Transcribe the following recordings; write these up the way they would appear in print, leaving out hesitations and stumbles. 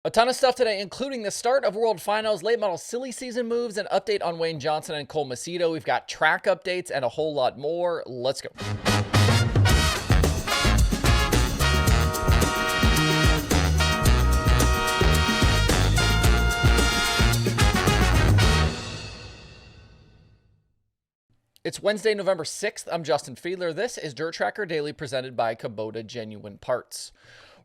A ton of stuff today, including the start of World Finals, late model silly season moves, an update on Wayne Johnson and Cole Macedo. We've got track updates and a whole lot more. Let's go. It's Wednesday, November 6th. I'm Justin Fiedler. This is DIRTRACKR Daily presented by Kubota Genuine Parts.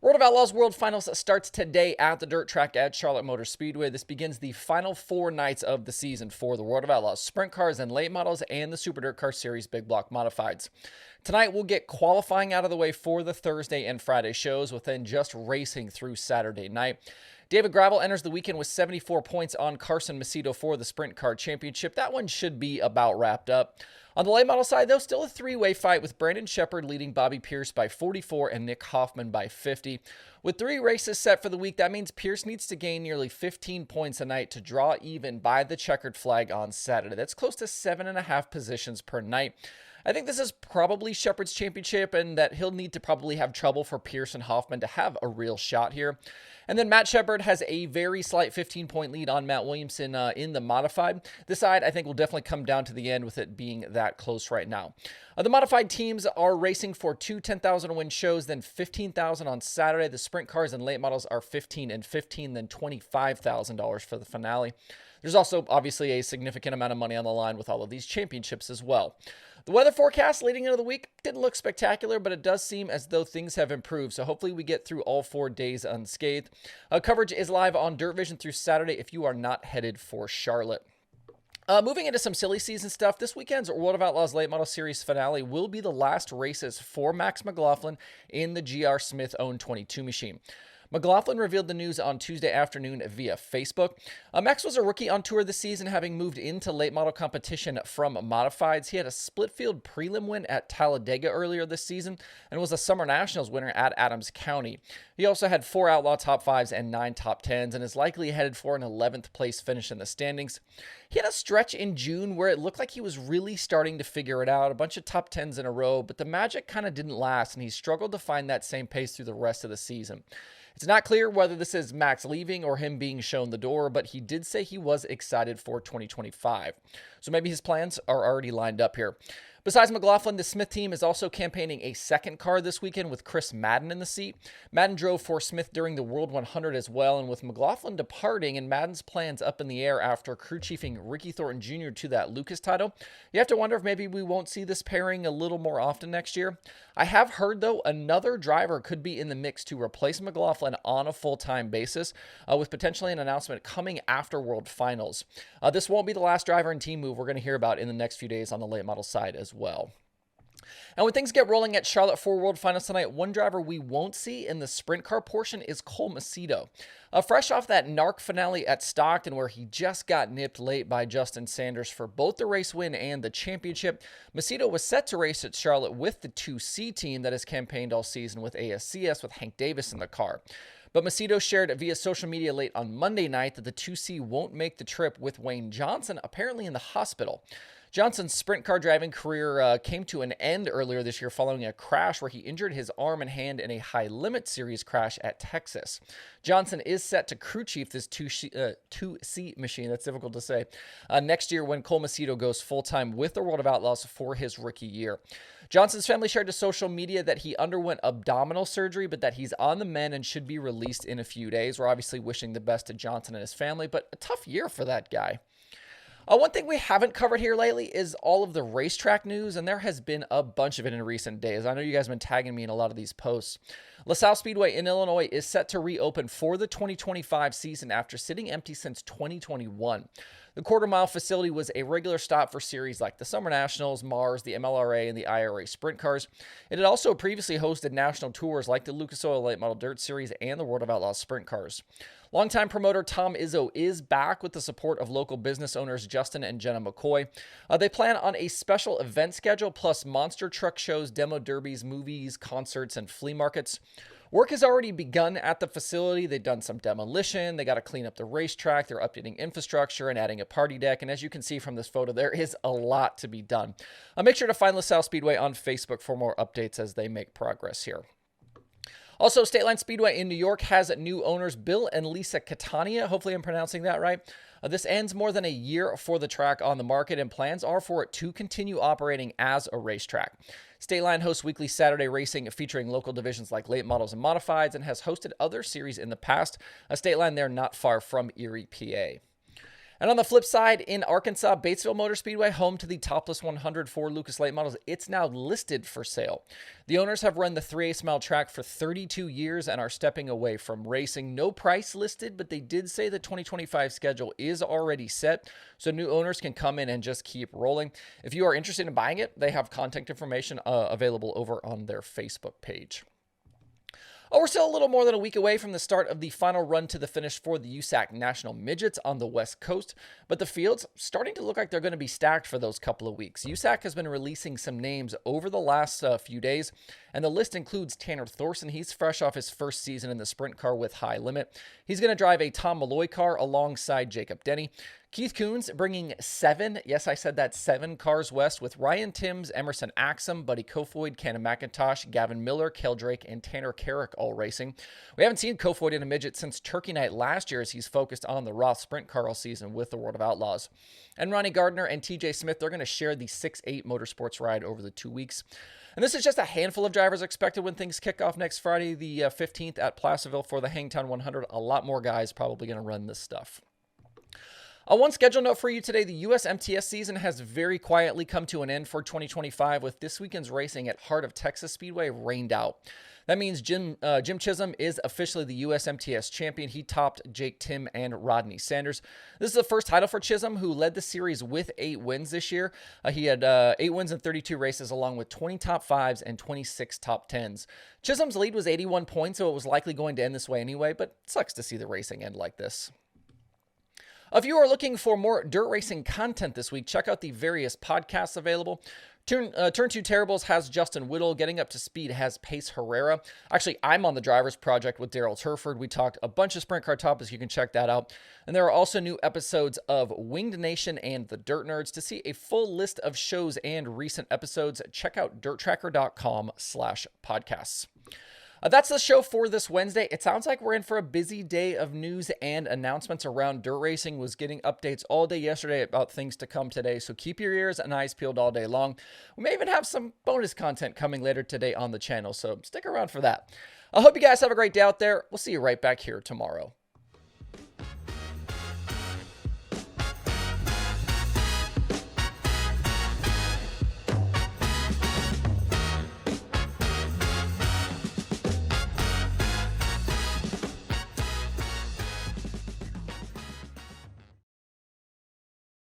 World of Outlaws World Finals starts today at the dirt track at Charlotte Motor Speedway. This begins the final 4 nights of the season for the World of Outlaws Sprint Cars and Late Models and the Super Dirt Car Series Big Block Modifieds. Tonight we'll get qualifying out of the way for the Thursday and Friday shows, with then just racing through Saturday night. David Gravel enters the weekend with 74 points on Carson Macedo for the Sprint Car Championship. That one should be about wrapped up. On the late model side, though, still a 3-way fight with Brandon Shepard leading Bobby Pierce by 44 and Nick Hoffman by 50. With 3 races set for the week, that means Pierce needs to gain nearly 15 points a night to draw even by the checkered flag on Saturday. That's close to 7.5 positions per night. I think this is probably Shepard's championship, and that he'll need to probably have trouble for Pierce and Hoffman to have a real shot here. And then Matt Shepard has a very slight 15-point lead on Matt Williamson in the modified. This side, I think, will definitely come down to the end with it being that close right now. The modified teams are racing for 2 10,000-win shows, then 15,000 on Saturday. The sprint cars and late models are 15 and 15, then $25,000 for the finale. There's also obviously a significant amount of money on the line with all of these championships as well. The weather forecast leading into the week didn't look spectacular, but it does seem as though things have improved. So hopefully we get through all 4 days unscathed. Coverage is live on Dirt Vision through Saturday if you are not headed for Charlotte. Moving into some silly season stuff, this weekend's World of Outlaws Late Model Series finale will be the last races for Max McLaughlin in the GR Smith-owned 22 machine. McLaughlin revealed the news on Tuesday afternoon via Facebook. Max was a rookie on tour this season, having moved into late model competition from modifieds. He had a split field prelim win at Talladega earlier this season and was a Summer Nationals winner at Adams County. He also had 4 Outlaw top 5s and 9 top 10s and is likely headed for an 11th place finish in the standings. He had a stretch in June where it looked like he was really starting to figure it out, a bunch of top 10s in a row, but the magic kind of didn't last and he struggled to find that same pace through the rest of the season. It's not clear whether this is Max leaving or him being shown the door, but he did say he was excited for 2025. So maybe his plans are already lined up here. Besides McLaughlin, the Smith team is also campaigning a second car this weekend with Chris Madden in the seat. Madden drove for Smith during the World 100 as well, and with McLaughlin departing and Madden's plans up in the air after crew chiefing Ricky Thornton Jr. to that Lucas title, you have to wonder if maybe we won't see this pairing a little more often next year. I have heard, though, another driver could be in the mix to replace McLaughlin on a full-time basis, with potentially an announcement coming after World Finals. This won't be the last driver and team move we're going to hear about in the next few days on the late model side as well. And when things get rolling at Charlotte for World Finals tonight, one driver we won't see in the sprint car portion is Cole Macedo. Fresh off that NARC finale at Stockton where he just got nipped late by Justin Sanders for both the race win and the championship, Macedo was set to race at Charlotte with the 2C team that has campaigned all season with ASCS with Hank Davis in the car. But Macedo shared via social media late on Monday night that the 2C won't make the trip with Wayne Johnson apparently in the hospital. Johnson's sprint car driving career came to an end earlier this year following a crash where he injured his arm and hand in a high-limit series crash at Texas. Johnson is set to crew chief this 2C machine, that's difficult to say, next year when Cole Macedo goes full-time with the World of Outlaws for his rookie year. Johnson's family shared to social media that he underwent abdominal surgery, but that he's on the mend and should be released in a few days. We're obviously wishing the best to Johnson and his family, but a tough year for that guy. One thing we haven't covered here lately is all of the racetrack news, and there has been a bunch of it in recent days. I know you guys have been tagging me in a lot of these posts. LaSalle Speedway in Illinois is set to reopen for the 2025 season after sitting empty since 2021. The quarter-mile facility was a regular stop for series like the Summer Nationals, Mars, the MLRA, and the IRA Sprint Cars. It had also previously hosted national tours like the Lucas Oil Late Model Dirt Series and the World of Outlaws Sprint Cars. Longtime promoter Tom Izzo is back with the support of local business owners Justin and Jenna McCoy. They plan on a special event schedule plus monster truck shows, demo derbies, movies, concerts, and flea markets. Work has already begun at the facility. They've done some demolition. They got to clean up the racetrack. They're updating infrastructure and adding a party deck. And as you can see from this photo, there is a lot to be done. Make sure to find LaSalle Speedway on Facebook for more updates as they make progress here. Also, Stateline Speedway in New York has new owners Bill and Lisa Catania. Hopefully I'm pronouncing that right. This ends more than a year for the track on the market, and plans are for it to continue operating as a racetrack. Stateline hosts weekly Saturday racing featuring local divisions like late models and modifieds, and has hosted other series in the past. Stateline, they're not far from Erie, PA. And on the flip side, in Arkansas, Batesville Motor Speedway, home to the Topless 100 for Lucas late models, it's now listed for sale. The owners have run the 3/8 mile track for 32 years and are stepping away from racing. No price listed, but they did say the 2025 schedule is already set, so new owners can come in and just keep rolling. If you are interested in buying it, they have contact information available over on their Facebook page. Oh, we're still a little more than a week away from the start of the final run to the finish for the USAC National Midgets on the West Coast, but the field's starting to look like they're going to be stacked for those couple of weeks. USAC has been releasing some names over the last few days, and the list includes Tanner Thorson. He's fresh off his first season in the sprint car with High Limit. He's going to drive a Tom Malloy car alongside Jacob Denny. Keith Coons bringing 7, yes, I said that, 7 cars west with Ryan Timms, Emerson Axum, Buddy Kofoid, Cannon McIntosh, Gavin Miller, Kel Drake, and Tanner Carrick all racing. We haven't seen Kofoid in a midget since Turkey Night last year, as he's focused on the Roth sprint car all season with the World of Outlaws. And Ronnie Gardner and TJ Smith, they're going to share the 6-8 motorsports ride over the 2 weeks. And this is just a handful of drivers expected when things kick off next Friday, the 15th at Placerville for the Hangtown 100. A lot more guys probably going to run this stuff. One schedule note for you today, the USMTS season has very quietly come to an end for 2025 with this weekend's racing at Heart of Texas Speedway rained out. That means Jim Chisholm is officially the USMTS champion. He topped Jake Tim and Rodney Sanders. This is the first title for Chisholm, who led the series with 8 wins this year. He had 8 wins in 32 races, along with 20 top 5s and 26 top 10s. Chisholm's lead was 81 points, so it was likely going to end this way anyway, but it sucks to see the racing end like this. If you are looking for more dirt racing content this week, check out the various podcasts available. Turn 2 Terribles has Justin Whittle. Getting Up to Speed has Pace Herrera. Actually, I'm on the Drivers Project with Daryl Turford. We talked a bunch of sprint car topics. You can check that out. And there are also new episodes of Winged Nation and the Dirt Nerds. To see a full list of shows and recent episodes, check out DIRTRACKR.com/podcasts. That's the show for this Wednesday. It sounds like we're in for a busy day of news and announcements around dirt racing. Was getting updates all day yesterday about things to come today, so keep your ears and eyes peeled all day long. We may even have some bonus content coming later today on the channel, so stick around for that. I hope you guys have a great day out there. We'll see you right back here tomorrow.